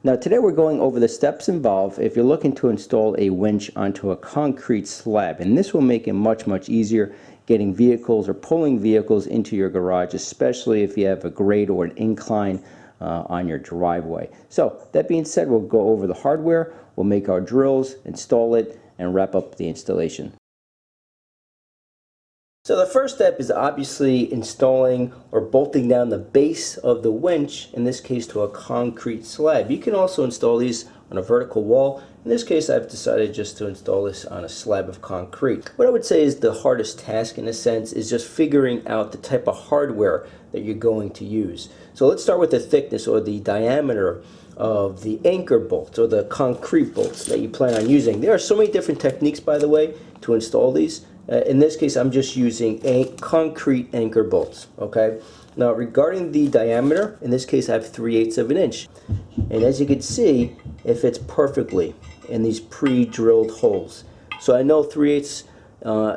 Now today we're going over the steps involved if you're looking to install a winch onto a concrete slab, and this will make it much easier getting vehicles or pulling vehicles into your garage, especially if you have a grade or an incline on your driveway. So that being said, we'll go over the hardware, we'll make our drills, install it, and wrap up the installation. So the first step is obviously installing or bolting down the base of the winch, in this case to a concrete slab. You can also install these on a vertical wall. In this case I've decided just to install this on a slab of concrete. What I would say is the hardest task in a sense is just figuring out the type of hardware that you're going to use. So let's start with the thickness or the diameter of the anchor bolts or the concrete bolts that you plan on using. There are so many different techniques, by the way, to install these. In this case, I'm just using concrete anchor bolts, okay? Now, regarding the diameter, in this case, I have 3/8 of an inch. And as you can see, it fits perfectly in these pre-drilled holes. So I know 3/8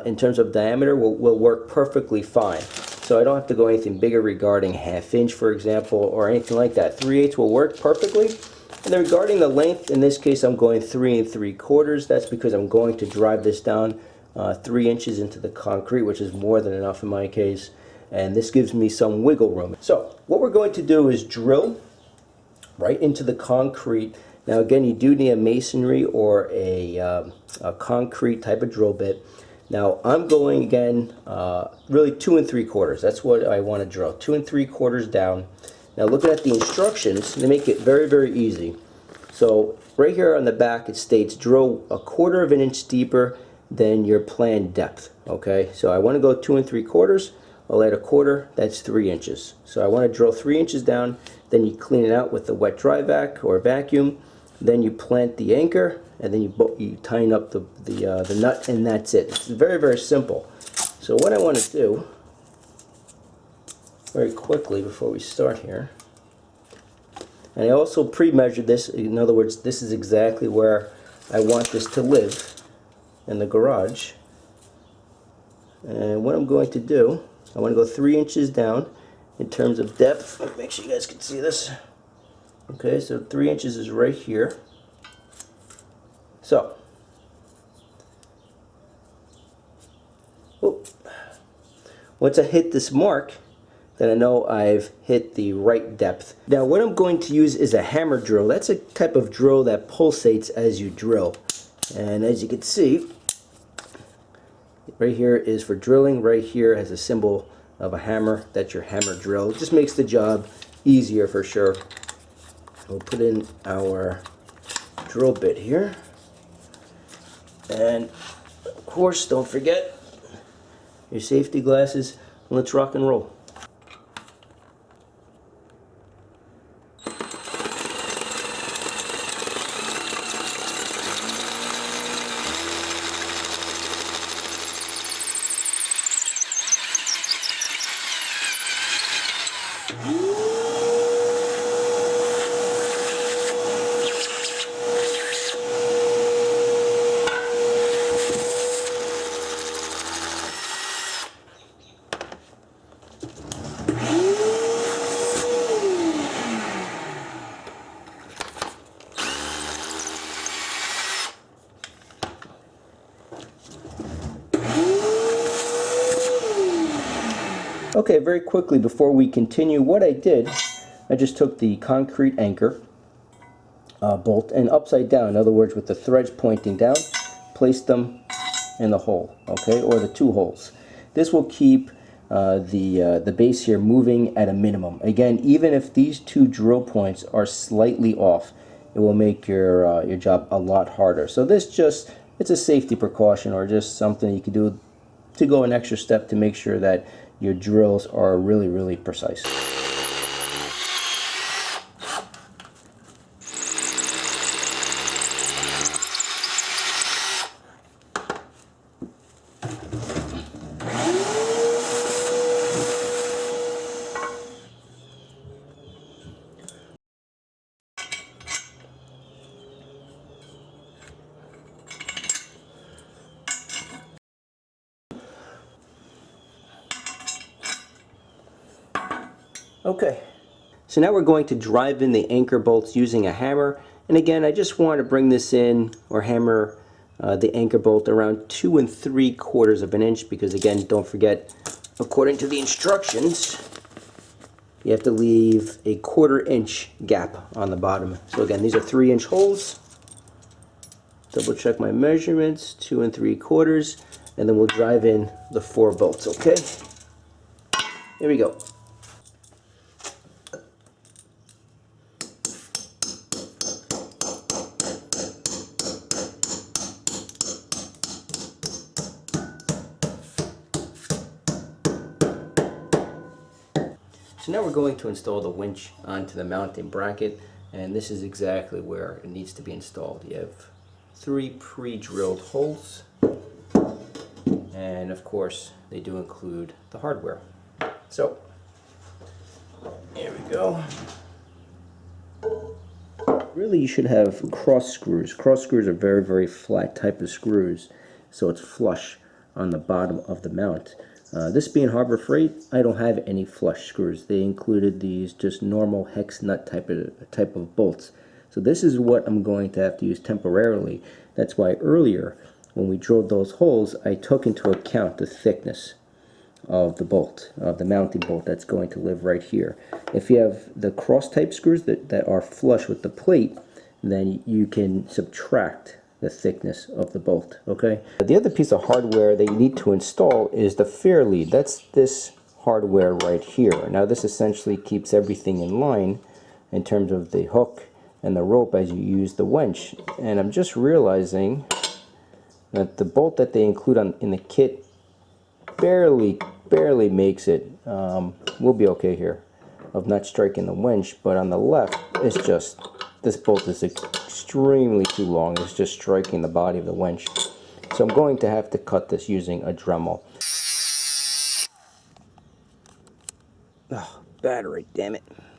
in terms of diameter will work perfectly fine. So I don't have to go anything bigger regarding 1/2 inch, for example, or anything like that. 3/8 will work perfectly. And then regarding the length, in this case, I'm going 3 3/4. That's because I'm going to drive this down 3 inches into the concrete, which is more than enough in my case, and this gives me some wiggle room. So what we're going to do is drill right into the concrete. Now again, you do need a masonry or a concrete type of drill bit. Now I'm going again really 2 3/4. That's what I want to drill, 2 3/4 down. Now looking at the instructions, they make it very easy. So right here on the back it states drill 1/4 of an inch deeper than your planned depth. Okay, so I want to go 2 3/4. I'll add 1/4, that's 3 inches. So I want to drill 3 inches down, then you clean it out with a wet dry vac or vacuum, then you plant the anchor, and then you tighten up the nut, and that's it. It's very simple. So what I want to do very quickly before we start here, and I also pre-measured this. In other words, this is exactly where I want this to live in the garage. And what I'm going to do, I want to go 3 inches down in terms of depth. Make sure you guys can see this. Okay, so 3 inches is right here. So once I hit this mark, then I know I've hit the right depth. Now what I'm going to use is a hammer drill. That's a type of drill that pulsates as you drill. And as you can see, right here is for drilling. Right here has a symbol of a hammer. That's your hammer drill. It just makes the job easier for sure. We'll put in our drill bit here. And of course, don't forget your safety glasses. Let's rock and roll. Okay, very quickly before we continue, what I did, I just took the concrete anchor bolt and upside down, in other words with the threads pointing down, placed them in the hole, okay, or the 2 holes. This will keep the base here moving at a minimum. Again, even if these 2 drill points are slightly off, it will make your job a lot harder. So this it's a safety precaution, or just something you can do to go an extra step to make sure that your drills are really precise. Okay, So now we're going to drive in the anchor bolts using a hammer. And again, I just want to bring this in or hammer the anchor bolt around 2 3/4 of an inch, because again, don't forget, according to the instructions, you have to leave a 1/4 inch gap on the bottom. So again, these are 3-inch holes. Double check my measurements, 2 3/4, and then we'll drive in the 4 bolts, okay? Here we go. So now we're going to install the winch onto the mounting bracket, and this is exactly where it needs to be installed. You have 3 pre-drilled holes, and of course they do include the hardware. So here we go. Really, you should have cross screws. Cross screws are very, very flat type of screws, so it's flush on the bottom of the mount. This being Harbor Freight, I don't have any flush screws. They included these just normal hex nut type of bolts. So this is what I'm going to have to use temporarily. That's why earlier, when we drilled those holes, I took into account the thickness of the bolt, of the mounting bolt that's going to live right here. If you have the cross type screws that are flush with the plate, then you can subtract the thickness of the bolt, okay? The other piece of hardware that you need to install is the fair lead. That's this hardware right here. Now this essentially keeps everything in line in terms of the hook and the rope as you use the winch. And I'm just realizing that the bolt that they include in the kit barely makes it. We'll be okay here of not striking the winch, but on the left, it's just, this bolt is extremely too long. It's just striking the body of the winch. So I'm going to have to cut this using a Dremel. Oh, battery, damn it. Before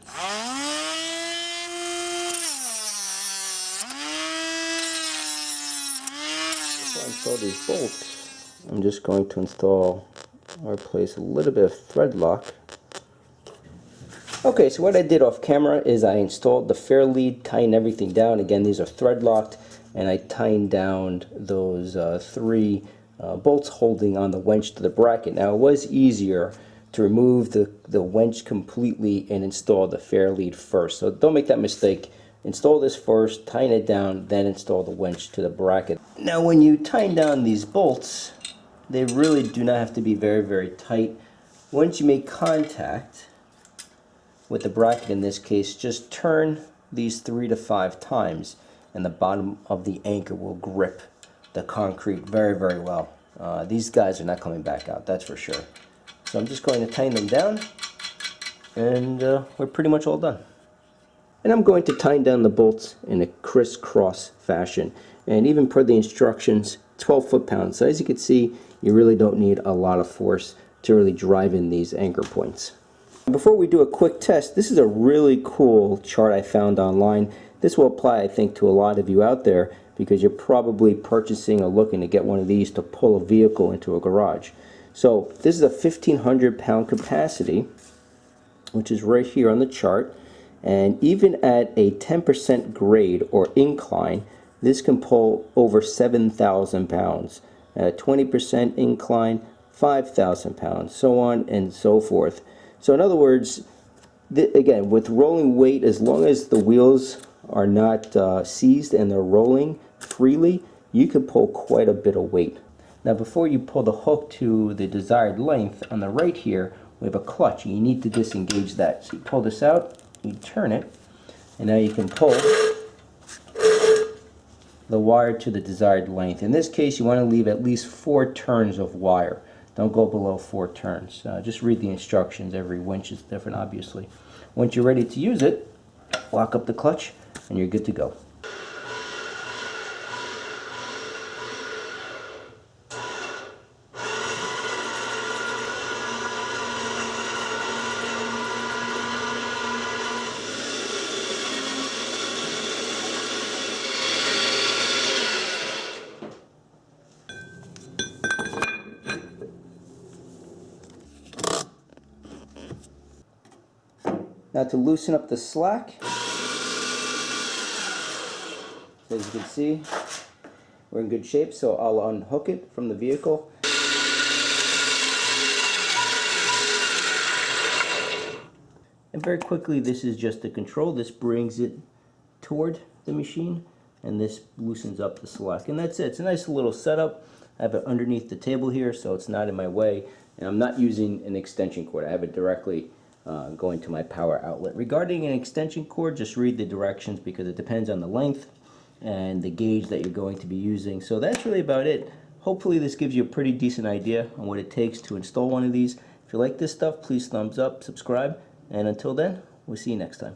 I install these bolts, I'm just going to install or place a little bit of thread lock. Okay, so what I did off camera is I installed the fair lead, tightened everything down. Again, these are thread locked, and I tightened down those 3 bolts holding on the winch to the bracket. Now, it was easier to remove the winch completely and install the fair lead first. So don't make that mistake. Install this first, tighten it down, then install the winch to the bracket. Now, when you tighten down these bolts, they really do not have to be very, very tight. Once you make contact with the bracket, in this case, just turn these 3 to 5 times, and the bottom of the anchor will grip the concrete very, very well. These guys are not coming back out, that's for sure. So I'm just going to tighten them down, and we're pretty much all done. And I'm going to tighten down the bolts in a crisscross fashion, and even per the instructions, 12 foot-pounds. So as you can see, you really don't need a lot of force to really drive in these anchor points. Before we do a quick test, this is a really cool chart I found online. This will apply, I think, to a lot of you out there, because you're probably purchasing or looking to get one of these to pull a vehicle into a garage. So this is a 1,500 pound capacity, which is right here on the chart. And even at a 10% grade or incline, this can pull over 7,000 pounds. At a 20% incline, 5,000 pounds, so on and so forth. So in other words, again, with rolling weight, as long as the wheels are not seized and they're rolling freely, you can pull quite a bit of weight. Now, before you pull the hook to the desired length, on the right here, we have a clutch, and you need to disengage that. So you pull this out, you turn it, and now you can pull the wire to the desired length. In this case, you want to leave at least 4 turns of wire. Don't go below 4 turns. Just read the instructions. Every winch is different, obviously. Once you're ready to use it, lock up the clutch, and you're good to go. Now to loosen up the slack, so as you can see, we're in good shape, so I'll unhook it from the vehicle. And very quickly, this is just the control. This brings it toward the machine, and this loosens up the slack. And that's it. It's a nice little setup. I have it underneath the table here, so it's not in my way. And I'm not using an extension cord. I have it directly going to my power outlet. Regarding an extension cord, just read the directions because it depends on the length and the gauge that you're going to be using. So that's really about it. Hopefully this gives you a pretty decent idea on what it takes to install one of these. If you like this stuff, please thumbs up, subscribe, and until then, we'll see you next time.